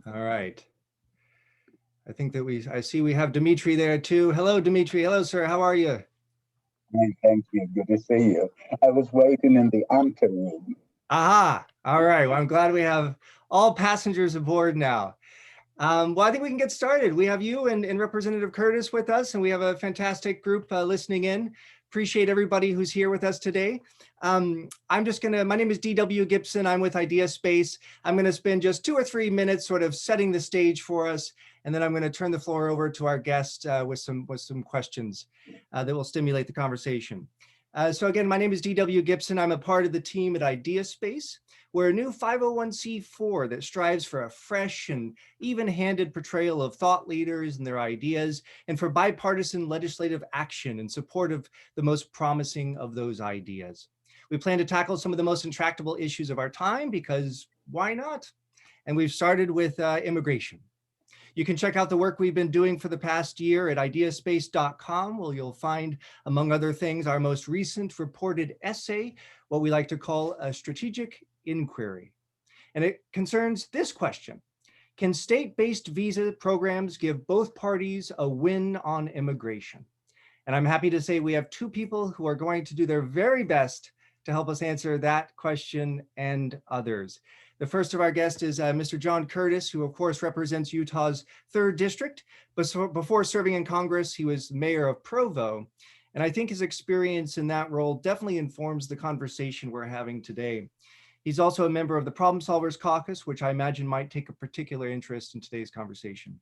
All right. I think that I see we have Dimitri there too. Hello, Dimitri. Hello, sir. How are you? Fine, thank you. Good to see you. I was waiting in the ante room. Aha. All right. Well, I'm glad we have all passengers aboard now. Well, I think we can get started. We have you and Representative Curtis with us, and we have a fantastic group listening in. Appreciate everybody who's here with us today. My name is D.W. Gibson. I'm with Ideaspace. I'm going to spend just 2 or 3 minutes sort of setting the stage for us, and then I'm going to turn the floor over to our guest with some questions that will stimulate the conversation. So again, my name is D.W. Gibson. I'm a part of the team at Ideaspace. We're a new 501c4 that strives for a fresh and even-handed portrayal of thought leaders and their ideas, and for bipartisan legislative action in support of the most promising of those ideas. We plan to tackle some of the most intractable issues of our time because why not? And we've started with immigration. You can check out the work we've been doing for the past year at ideaspace.com, where you'll find, among other things, our most recent reported essay, what we like to call a strategic inquiry. And it concerns this question: can state-based visa programs give both parties a win on immigration? And I'm happy to say we have 2 people who are going to do their very best to help us answer that question and others. The first of our guests is Mr. John Curtis, who of course represents Utah's 3rd District. But before serving in Congress, he was mayor of Provo. And I think his experience in that role definitely informs the conversation we're having today. He's also a member of the Problem Solvers Caucus, which I imagine might take a particular interest in today's conversation.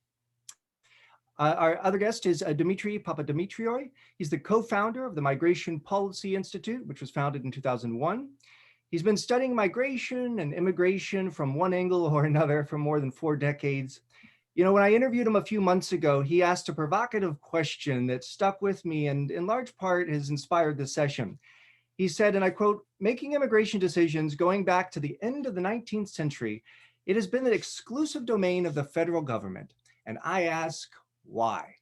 Our other guest is Demetrios Papademetriou. He's the co-founder of the Migration Policy Institute, which was founded in 2001. He's been studying migration and immigration from one angle or another for more than 4 decades. You know, when I interviewed him a few months ago, he asked a provocative question that stuck with me and in large part has inspired this session. He said, and I quote, "Making immigration decisions going back to the end of the 19th century, it has been the exclusive domain of the federal government. And I ask, why?"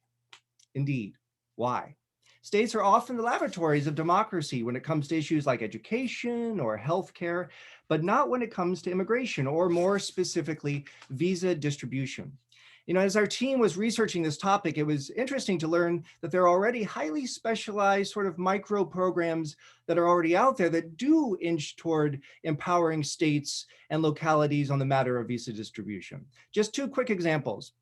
Indeed, why? States are often the laboratories of democracy when it comes to issues like education or healthcare, but not when it comes to immigration, or more specifically, visa distribution. You know, as our team was researching this topic, it was interesting to learn that there are already highly specialized sort of micro programs that are already out there that do inch toward empowering states and localities on the matter of visa distribution. Just 2 quick examples.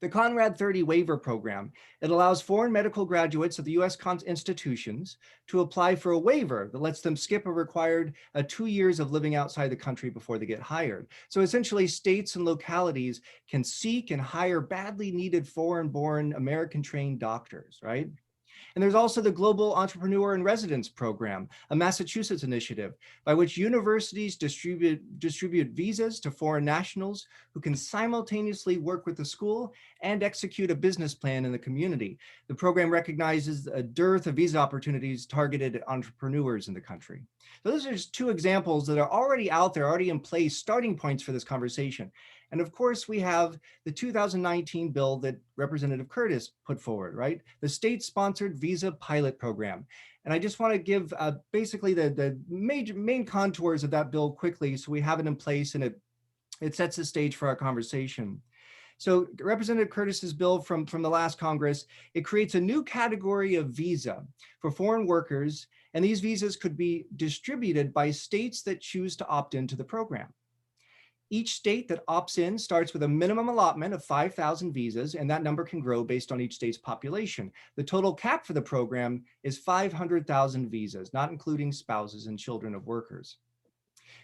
The Conrad 30 waiver program, it allows foreign medical graduates of the US institutions to apply for a waiver that lets them skip a required 2 years of living outside the country before they get hired. So essentially states and localities can seek and hire badly needed foreign-born American-trained doctors, right? And there's also the Global Entrepreneur in Residence Program, a Massachusetts initiative by which universities distribute visas to foreign nationals who can simultaneously work with the school and execute a business plan in the community. The program recognizes a dearth of visa opportunities targeted at entrepreneurs in the country. So those are just 2 examples that are already out there, already in place, starting points for this conversation. And of course, we have the 2019 bill that Representative Curtis put forward, right? The state-sponsored visa pilot program. And I just want to give basically the main contours of that bill quickly so we have it in place and it sets the stage for our conversation. So Representative Curtis's bill from the last Congress, it creates a new category of visa for foreign workers, and these visas could be distributed by states that choose to opt into the program. Each state that opts in starts with a minimum allotment of 5,000 visas, and that number can grow based on each state's population. The total cap for the program is 500,000 visas, not including spouses and children of workers.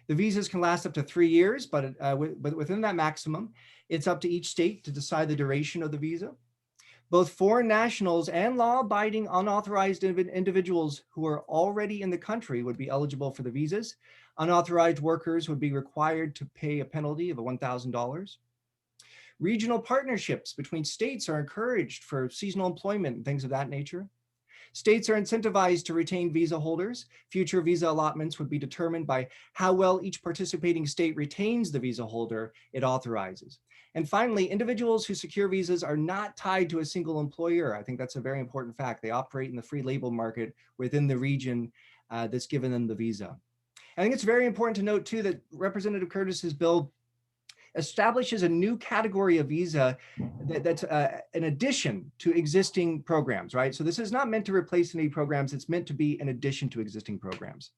The visas can last up to 3 years, but within that maximum, it's up to each state to decide the duration of the visa. Both foreign nationals and law-abiding unauthorized individuals who are already in the country would be eligible for the visas. Unauthorized workers would be required to pay a penalty of $1,000. Regional partnerships between states are encouraged for seasonal employment and things of that nature. States are incentivized to retain visa holders. Future visa allotments would be determined by how well each participating state retains the visa holder it authorizes. And finally, individuals who secure visas are not tied to a single employer. I think that's a very important fact. They operate in the free labor market within the region that's given them the visa. I think it's very important to note too that Representative Curtis's bill establishes a new category of visa that's an addition to existing programs, right? So this is not meant to replace any programs. It's meant to be an addition to existing programs.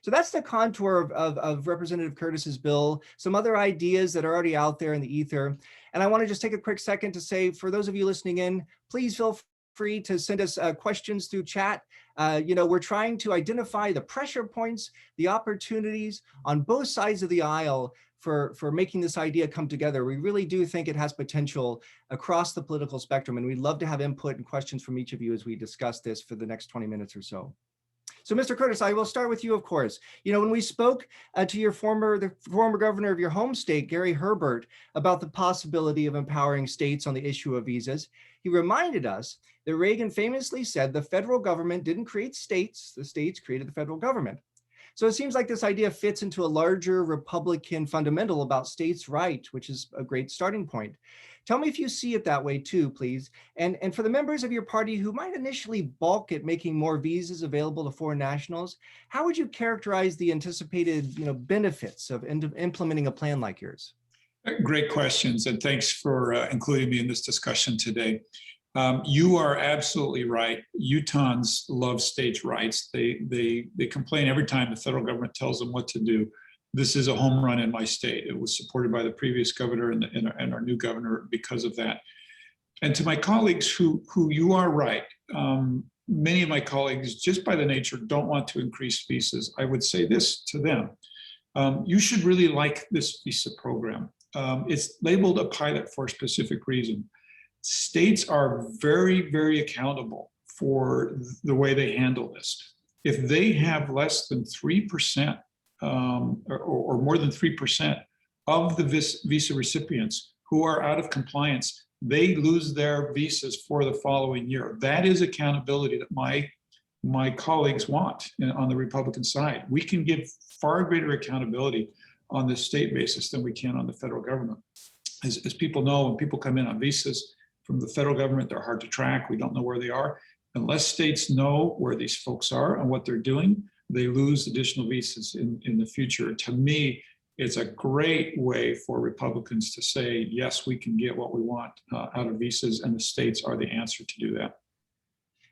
So that's the contour of Representative Curtis's bill, some other ideas that are already out there in the ether. And I want to just take a quick second to say, for those of you listening in, please feel free to send us questions through chat. We're trying to identify the pressure points, the opportunities on both sides of the aisle for making this idea come together. We really do think it has potential across the political spectrum, and we'd love to have input and questions from each of you as we discuss this for the next 20 minutes or so. So, Mr. Curtis, I will start with you, of course. When we spoke to the former governor of your home state, Gary Herbert, about the possibility of empowering states on the issue of visas, he reminded us that Reagan famously said the federal government didn't create states, the states created the federal government. So it seems like this idea fits into a larger Republican fundamental about states' rights, which is a great starting point. Tell me if you see it that way too, please. And for the members of your party who might initially balk at making more visas available to foreign nationals, how would you characterize the anticipated benefits of implementing a plan like yours? Great questions, and thanks for including me in this discussion today. You are absolutely right. Utahns love states' rights. They complain every time the federal government tells them what to do. This is a home run in my state. It was supported by the previous governor and our new governor because of that. And to my colleagues who you are right, many of my colleagues, just by the nature, don't want to increase visas. I would say this to them. You should really like this visa program. It's labeled a pilot for a specific reason. States are very, very accountable for the way they handle this. If they have less than 3% or more than 3% of the visa recipients who are out of compliance, they lose their visas for the following year. That is accountability that my colleagues want on the Republican side. We can give far greater accountability on the state basis than we can on the federal government. As people know, when people come in on visas from the federal government, they're hard to track. We don't know where they are. Unless states know where these folks are and what they're doing, they lose additional visas in the future. To me, it's a great way for Republicans to say, yes, we can get what we want out of visas, and the states are the answer to do that.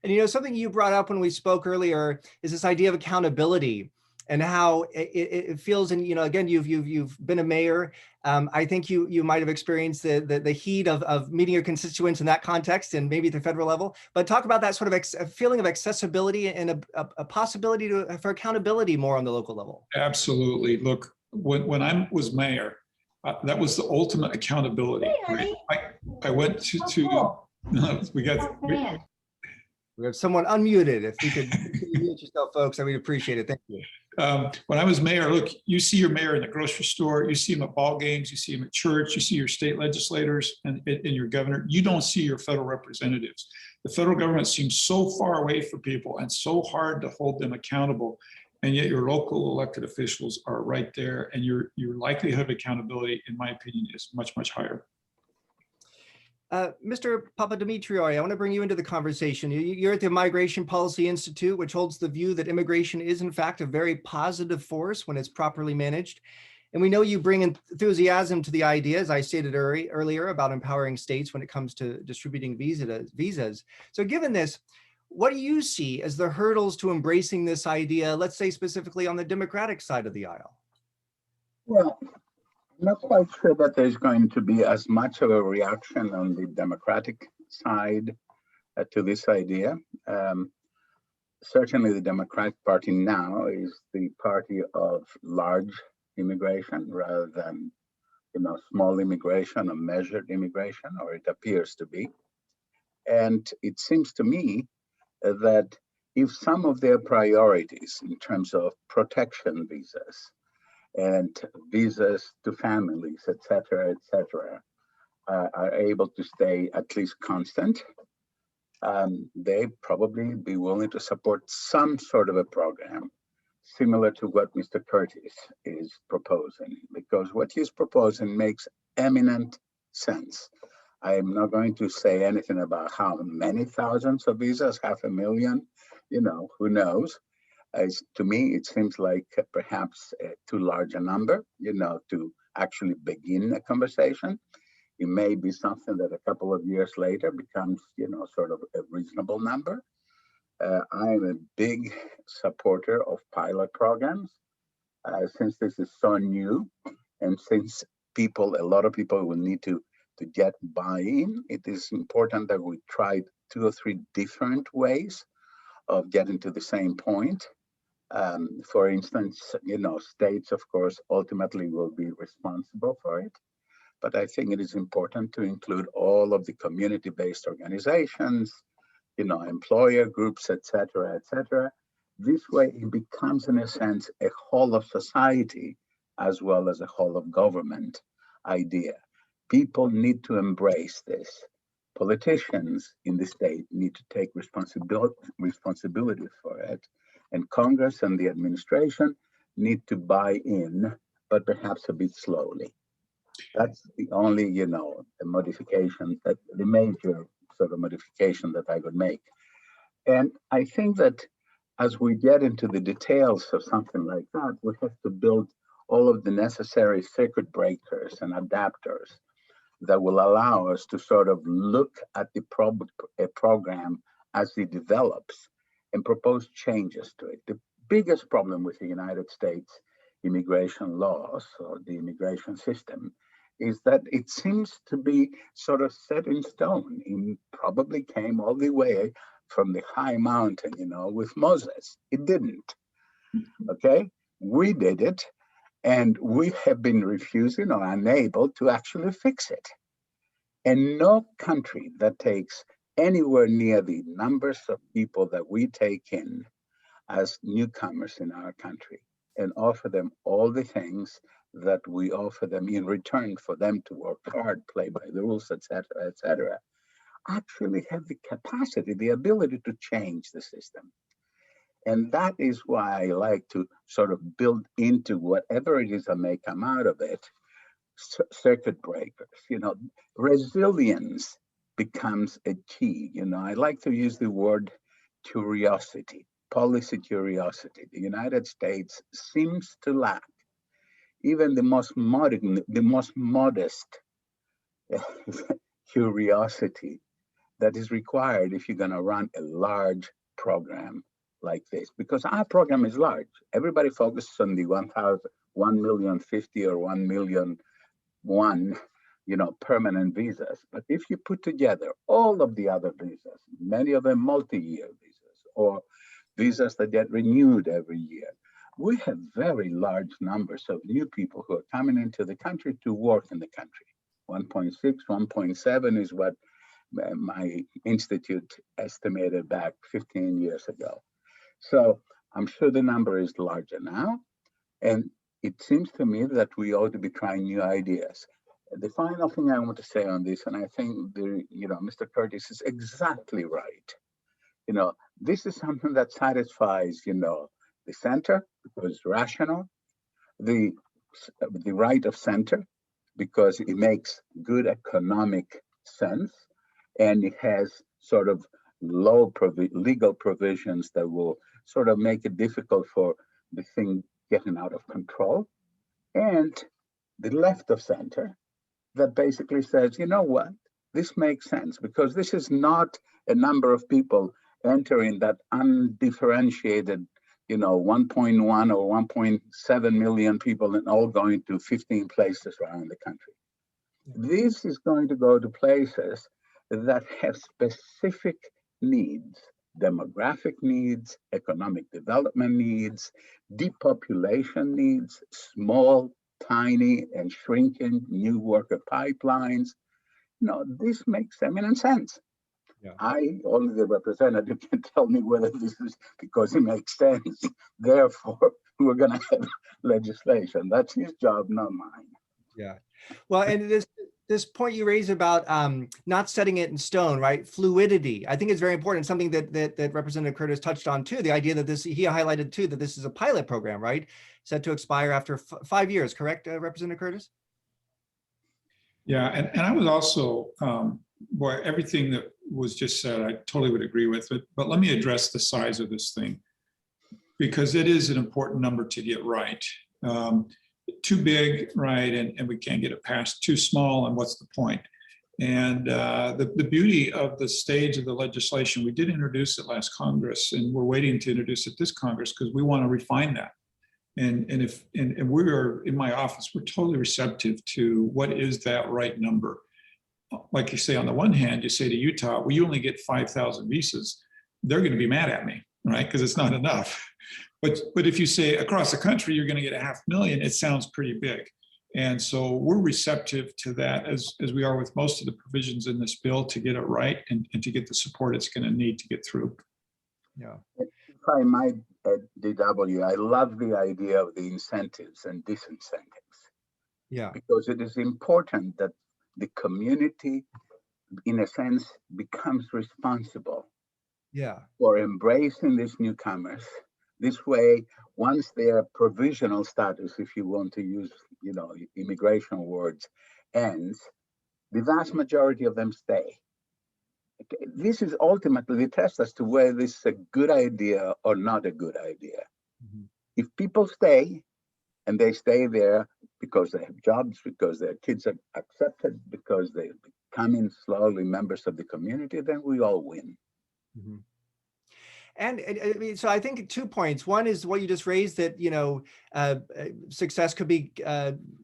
And something you brought up when we spoke earlier is this idea of accountability and how it feels. And again, you've been a mayor. I think you might have experienced the heat of meeting your constituents in that context, and maybe at the federal level. But talk about that sort of feeling of accessibility and a possibility for accountability more on the local level. Absolutely. Look, when I was mayor, that was the ultimate accountability. Right? I went to we have someone unmuted. If you could mute yourself, folks, I would appreciate it. Thank you. When I was mayor, look, you see your mayor in the grocery store, you see him at ball games, you see him at church, you see your state legislators and your governor. You don't see your federal representatives. The federal government seems so far away from people and so hard to hold them accountable. And yet your local elected officials are right there, and your likelihood of accountability, in my opinion, is much, much higher. Mr. Papademetriou, I want to bring you into the conversation. You're at the Migration Policy Institute, which holds the view that immigration is, in fact, a very positive force when it's properly managed. And we know you bring enthusiasm to the idea, as I stated earlier, about empowering states when it comes to distributing visas. So given this, what do you see as the hurdles to embracing this idea, let's say specifically on the Democratic side of the aisle? Well, I'm not quite sure that there's going to be as much of a reaction on the Democratic side to this idea. Certainly the Democratic Party now is the party of large immigration rather than small immigration or measured immigration, or it appears to be. And it seems to me that if some of their priorities in terms of protection visas and visas to families, et cetera, are able to stay at least constant, they probably be willing to support some sort of a program similar to what Mr. Curtis is proposing, because what he's proposing makes eminent sense. I am not going to say anything about how many thousands of visas, 500,000, who knows? To me, it seems like perhaps too large a number, to actually begin a conversation. It may be something that a couple of years later becomes, sort of a reasonable number. I'm a big supporter of pilot programs. Since this is so new, and since a lot of people will need to get buy-in, it is important that we try 2 or 3 different ways of getting to the same point. For instance, states, of course, ultimately will be responsible for it. But I think it is important to include all of the community-based organizations, employer groups, et cetera. This way, it becomes, in a sense, a whole of society as well as a whole of government idea. People need to embrace this. Politicians in the state need to take responsibility for it. And Congress and the administration need to buy in, but perhaps a bit slowly. That's the only, the modification, the major sort of modification that I would make. And I think that as we get into the details of something like that, we have to build all of the necessary circuit breakers and adapters that will allow us to sort of look at the program as it develops and propose changes to it. The biggest problem with the United States immigration laws or the immigration system is that it seems to be sort of set in stone. It probably came all the way from the high mountain, with Moses. It didn't, okay? We did it, and we have been refusing or unable to actually fix it. And no country that takes anywhere near the numbers of people that we take in as newcomers in our country and offer them all the things that we offer them in return for them to work hard, play by the rules, et cetera, actually have the capacity, the ability to change the system. And that is why I like to sort of build into whatever it is that may come out of it, circuit breakers. Resilience becomes a key. I like to use the word curiosity, policy curiosity. The United States seems to lack even the most modest curiosity that is required if you're going to run a large program like this, because our program is large. Everybody focuses on the 1,050,000 or 1,000,001, permanent visas. But if you put together all of the other visas, many of them multi-year visas or visas that get renewed every year, we have very large numbers of new people who are coming into the country to work in the country. 1.6, 1.7 is what my institute estimated back 15 years ago. So I'm sure the number is larger now. And it seems to me that we ought to be trying new ideas. The final thing I want to say on this, and I think Mr. Curtis is exactly right. This is something that satisfies, the center because it's rational, the right of center because it makes good economic sense, and it has sort of low legal provisions that will sort of make it difficult for the thing getting out of control, and the left of center that basically says, what, this makes sense because this is not a number of people entering that undifferentiated, 1.1 or 1.7 million people and all going to 15 places around the country. This is going to go to places that have specific needs, demographic needs, economic development needs, depopulation needs, small, tiny, and shrinking new worker pipelines. This makes eminent sense. Yeah. I, only the representative, can tell me whether this is because it makes sense. Therefore, we're going to have legislation. That's his job, not mine. Yeah. Well, and this point you raise about not setting it in stone, right? Fluidity. I think it's very important. Something that Representative Curtis touched on too. The idea that he highlighted too, that this is a pilot program, right? Set to expire after 5 years, correct, Representative Curtis? Yeah, and I was also, everything that was just said, I totally would agree with it. But let me address the size of this thing, because it is an important number to get right. too big, right? And we can't get it passed. Too small, and what's the point? And the beauty of the stage of the legislation, we did introduce it last Congress, and we're waiting to introduce it this Congress because we want to refine that. And we're in my office, we're totally receptive to what is that right number. Like you say, on the one hand, you say to Utah, well, you only get 5,000 visas. They're going to be mad at me, right? Because it's not enough. But if you say across the country, you're going to get 500,000, it sounds pretty big. And so we're receptive to that as we are with most of the provisions in this bill to get it right and to get the support it's going to need to get through. Yeah. If I might, DW, I love the idea of the incentives and disincentives. Yeah. Because it is important that the community, in a sense, becomes responsible for embracing these newcomers. This way, once their provisional status, if you want to use, immigration words, ends, the vast majority of them stay. Okay. This is ultimately the test as to whether this is a good idea or not a good idea. Mm-hmm. If people stay, and they stay there because they have jobs, because their kids are accepted, because they're becoming slowly members of the community, then we all win. Mm-hmm. And I mean, so I think 2 points. One is what you just raised, that success could be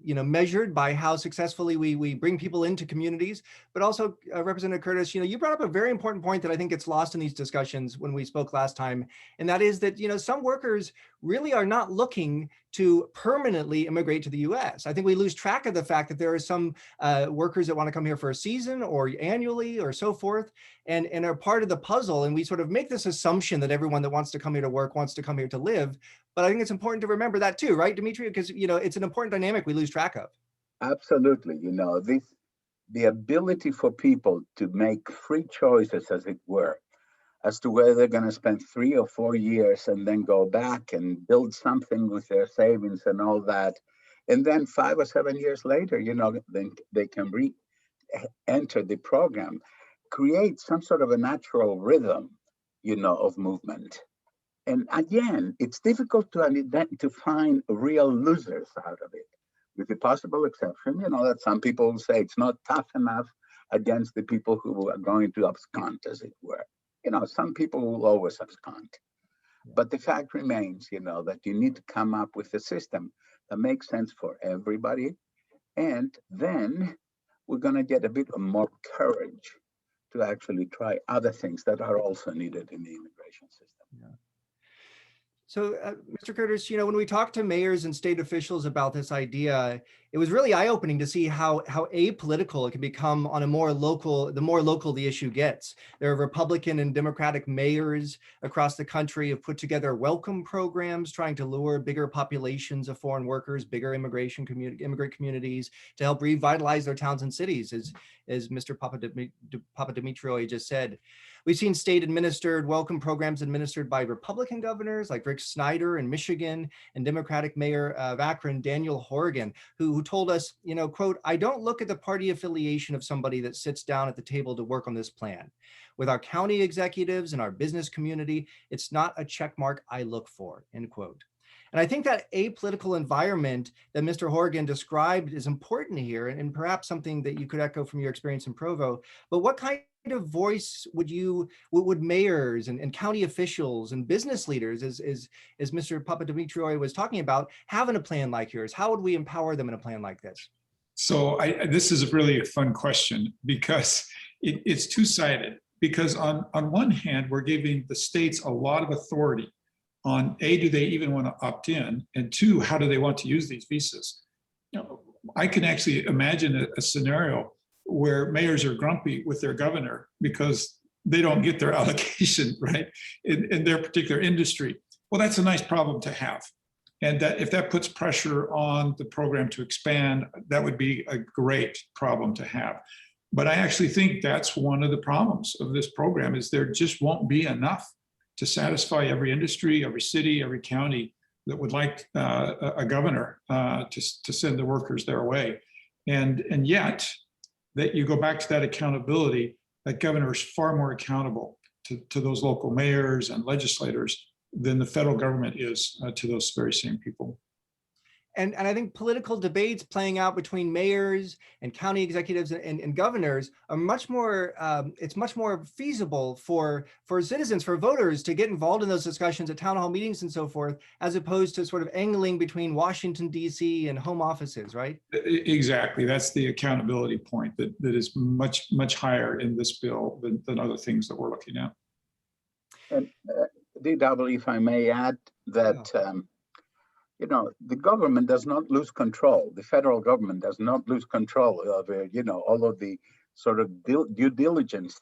measured by how successfully we bring people into communities. But also, Representative Curtis, you brought up a very important point that I think gets lost in these discussions when we spoke last time, and that is that some workers really are not looking to permanently immigrate to the U.S. I think we lose track of the fact that there are some workers that want to come here for a season or annually or so forth, and are part of the puzzle. And we sort of make this assumption that everyone that wants to come here to work wants to come here to live. But I think it's important to remember that too, right, Demetrios? Because it's an important dynamic we lose track of. Absolutely. The ability for people to make free choices, as it were, as to whether they're going to spend 3 or 4 years and then go back and build something with their savings and all that. And then 5 or 7 years later, then they can re-enter the program, create some sort of a natural rhythm, of movement. And again, it's difficult to find real losers out of it, with the possible exception, that some people will say it's not tough enough against the people who are going to abscond, as it were. Some people will always abscond. But the fact remains, that you need to come up with a system that makes sense for everybody. And then we're going to get a bit more courage to actually try other things that are also needed in the immigration system. Yeah. So, Mr. Curtis, when we talk to mayors and state officials about this idea, it was really eye-opening to see how apolitical it can become on the more local the issue gets. There are Republican and Democratic mayors across the country have put together welcome programs trying to lure bigger populations of foreign workers, bigger immigrant communities, to help revitalize their towns and cities, as Mr. Papademetriou just said. We've seen state-administered welcome programs administered by Republican governors like Rick Snyder in Michigan and Democratic Mayor of Akron, Daniel Horgan, who told us, quote, "I don't look at the party affiliation of somebody that sits down at the table to work on this plan. With our county executives and our business community, it's not a check mark I look for," end quote. And I think that apolitical environment that Mr. Horgan described is important here, and perhaps something that you could echo from your experience in Provo. But what kind of voice would mayors and county officials and business leaders, as Mr. Papademetriou was talking about, have in a plan like yours? How would we empower them in a plan like this? So this is really a fun question, because it's two-sided. Because on one hand, we're giving the states a lot of authority on A, do they even want to opt in? And 2, how do they want to use these visas? I can actually imagine a scenario where mayors are grumpy with their governor because they don't get their allocation, right, in their particular industry. Well, that's a nice problem to have. And that if that puts pressure on the program to expand, that would be a great problem to have. But I actually think that's one of the problems of this program, is there just won't be enough to satisfy every industry, every city, every county that would like a governor to send the workers their way. And yet, that you go back to that accountability, that governor is far more accountable to those local mayors and legislators than the federal government is to those very same people. And I think political debates playing out between mayors and county executives and governors are much more, it's much more feasible for citizens, for voters to get involved in those discussions at town hall meetings and so forth, as opposed to sort of angling between Washington, D.C. and home offices, right? Exactly. That's the accountability point that is much, much higher in this bill than other things that we're looking at. And DW, if I may add that, you know, the government does not lose control. The federal government does not lose control of, you know, all of the sort of due diligence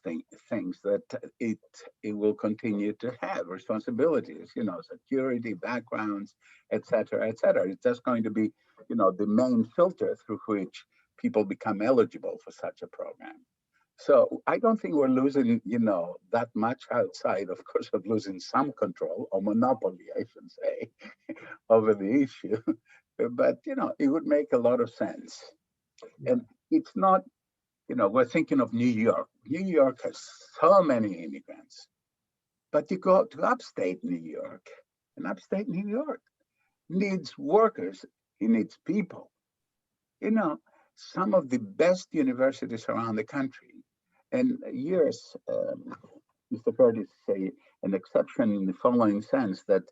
things that it will continue to have responsibilities, you know, security, backgrounds, et cetera, et cetera. It's just going to be, you know, the main filter through which people become eligible for such a program. So I don't think we're losing, you know, that much outside, of course, of losing some control or monopoly, I should say, over the issue. But, you know, it would make a lot of sense. And it's not, you know, we're thinking of New York. New York has so many immigrants. But you go to upstate New York, and upstate New York needs workers, it needs people. You know, some of the best universities around the country. And years, Mr. Curtis say an exception in the following sense that,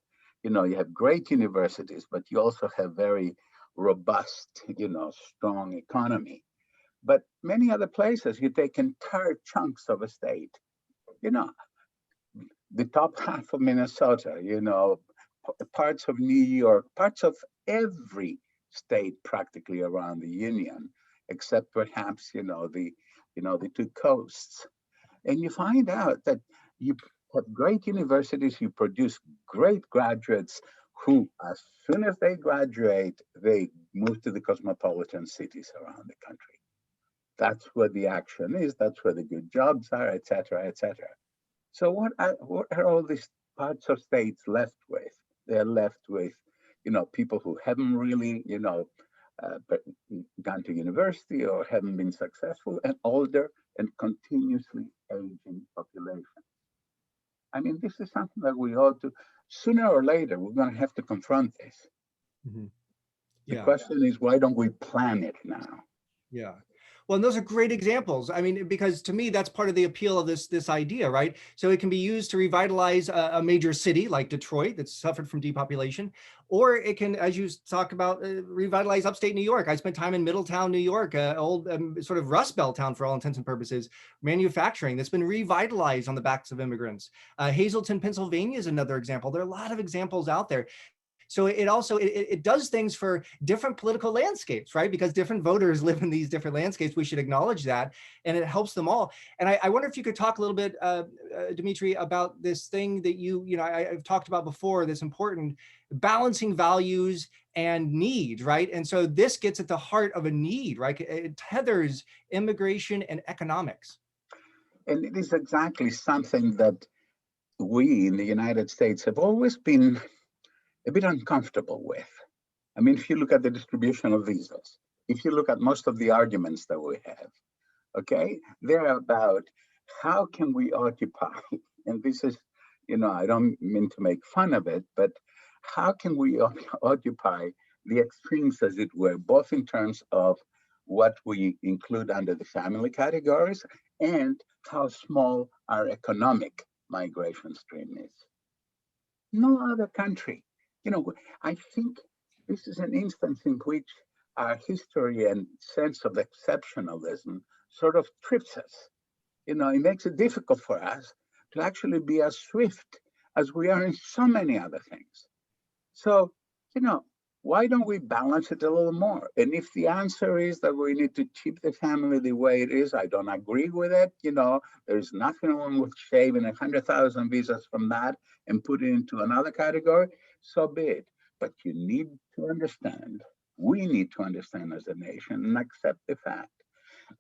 you know, you have great universities, but you also have very robust, you know, strong economy. But many other places, you take entire chunks of a state, you know, the top half of Minnesota, you know, parts of New York, parts of every state practically around the union, except perhaps, you know, the two coasts. And you find out that you have great universities, you produce great graduates who, as soon as they graduate, they move to the cosmopolitan cities around the country. That's where the action is, that's where the good jobs are, et cetera, et cetera. So what are all these parts of states left with? They're left with, you know, people who haven't really, you know, gone to university or haven't been successful, and older and continuously aging population. I mean, this is something that we ought to, sooner or later, we're going to have to confront this. Mm-hmm. The question is, why don't we plan it now? Yeah. Well, and those are great examples. I mean, because to me, that's part of the appeal of this idea, right? So it can be used to revitalize a major city like Detroit that's suffered from depopulation, or it can, as you talk about, revitalize upstate New York. I spent time in Middletown, New York, old sort of Rust Belt town for all intents and purposes, manufacturing that's been revitalized on the backs of immigrants. Hazleton, Pennsylvania is another example. There are a lot of examples out there. So it also, it does things for different political landscapes, right? Because different voters live in these different landscapes. We should acknowledge that, and it helps them all. And I wonder if you could talk a little bit, Dimitri, about this thing that I've talked about before, this important balancing values and need, right? And so this gets at the heart of a need, right? It tethers immigration and economics. And it is exactly something that we in the United States have always been a bit uncomfortable with. I mean, if you look at the distribution of visas, if you look at most of the arguments that we have, okay, they're about how can we occupy, and this is, you know, I don't mean to make fun of it, but how can we occupy the extremes, as it were, both in terms of what we include under the family categories and how small our economic migration stream is. No other country. You know, I think this is an instance in which our history and sense of exceptionalism sort of trips us. You know, it makes it difficult for us to actually be as swift as we are in so many other things. So, you know, why don't we balance it a little more? And if the answer is that we need to keep the family the way it is, I don't agree with it. You know, there's nothing wrong with shaving 100,000 visas from that and put it into another category. So be it. But you need to understand, we need to understand as a nation and accept the fact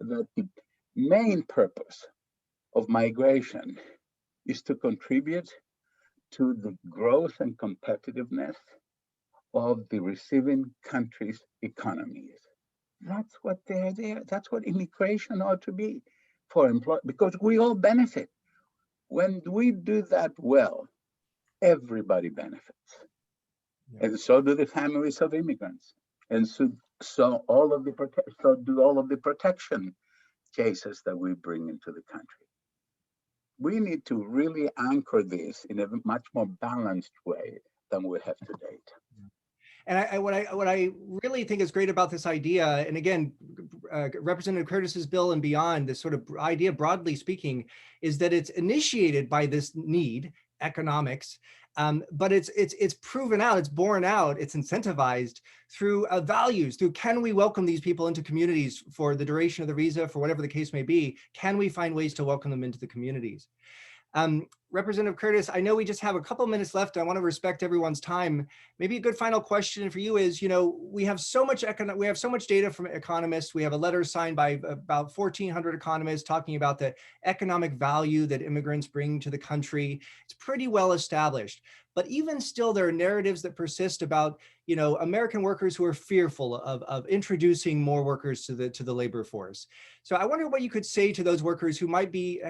that the main purpose of migration is to contribute to the growth and competitiveness of the receiving country's economies. That's what they're there. That's what immigration ought to be for employment, because we all benefit. When we do that well, everybody benefits. Yeah. And so do the families of immigrants. And so do all of the protection cases that we bring into the country. We need to really anchor this in a much more balanced way than we have to date. And what I really think is great about this idea, and again, Representative Curtis's bill and beyond, this sort of idea, broadly speaking, is that it's initiated by this need, economics, but it's proven out, it's borne out, it's incentivized through values, through can we welcome these people into communities for the duration of the visa, for whatever the case may be, can we find ways to welcome them into the communities? Representative Curtis, I know we just have a couple minutes left. I want to respect everyone's time. Maybe a good final question for you is, we have so much data from economists. We have a letter signed by about 1,400 economists talking about the economic value that immigrants bring to the country. It's pretty well established. But even still, there are narratives that persist about, American workers who are fearful of introducing more workers to the labor force. So I wonder what you could say to those workers who might be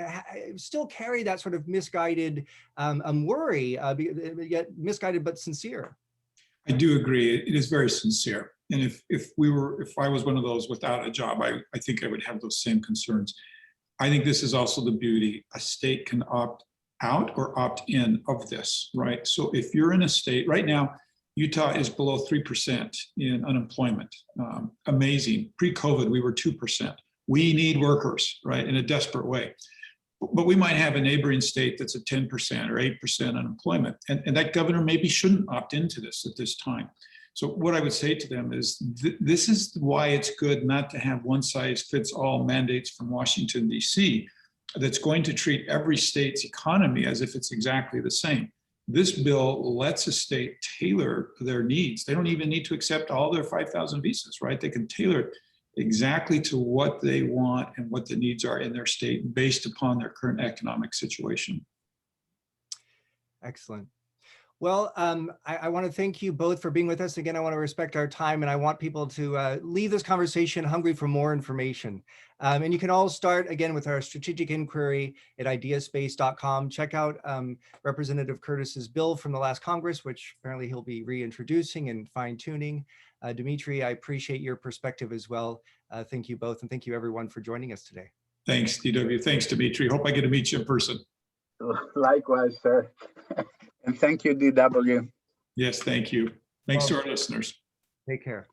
still carry that sort of misguided worry, yet misguided but sincere. I do agree. It is very sincere. And if I was one of those without a job, I think I would have those same concerns. I think this is also the beauty. A state can opt out or opt in of this, right? So if you're in a state right now, Utah is below 3% in unemployment. Amazing. Pre-COVID, we were 2%. We need workers, right, in a desperate way. But we might have a neighboring state that's at 10% or 8% unemployment. And that governor maybe shouldn't opt into this at this time. So what I would say to them is this is why it's good not to have one size fits all mandates from Washington, D.C. that's going to treat every state's economy as if it's exactly the same. This bill lets a state tailor their needs. They don't even need to accept all their 5,000 visas, right? They can tailor it exactly to what they want and what the needs are in their state based upon their current economic situation. Excellent. Well, I want to thank you both for being with us. Again, I want to respect our time, and I want people to leave this conversation hungry for more information. And you can all start, again, with our strategic inquiry at ideaspace.com. Check out Representative Curtis's bill from the last Congress, which apparently he'll be reintroducing and fine-tuning. Dimitri, I appreciate your perspective as well. Thank you both, and thank you everyone for joining us today. Thanks, DW. Thanks, Dimitri. Hope I get to meet you in person. Likewise, sir. And thank you, DW. Yes, thank you. Thanks to our listeners. Take care.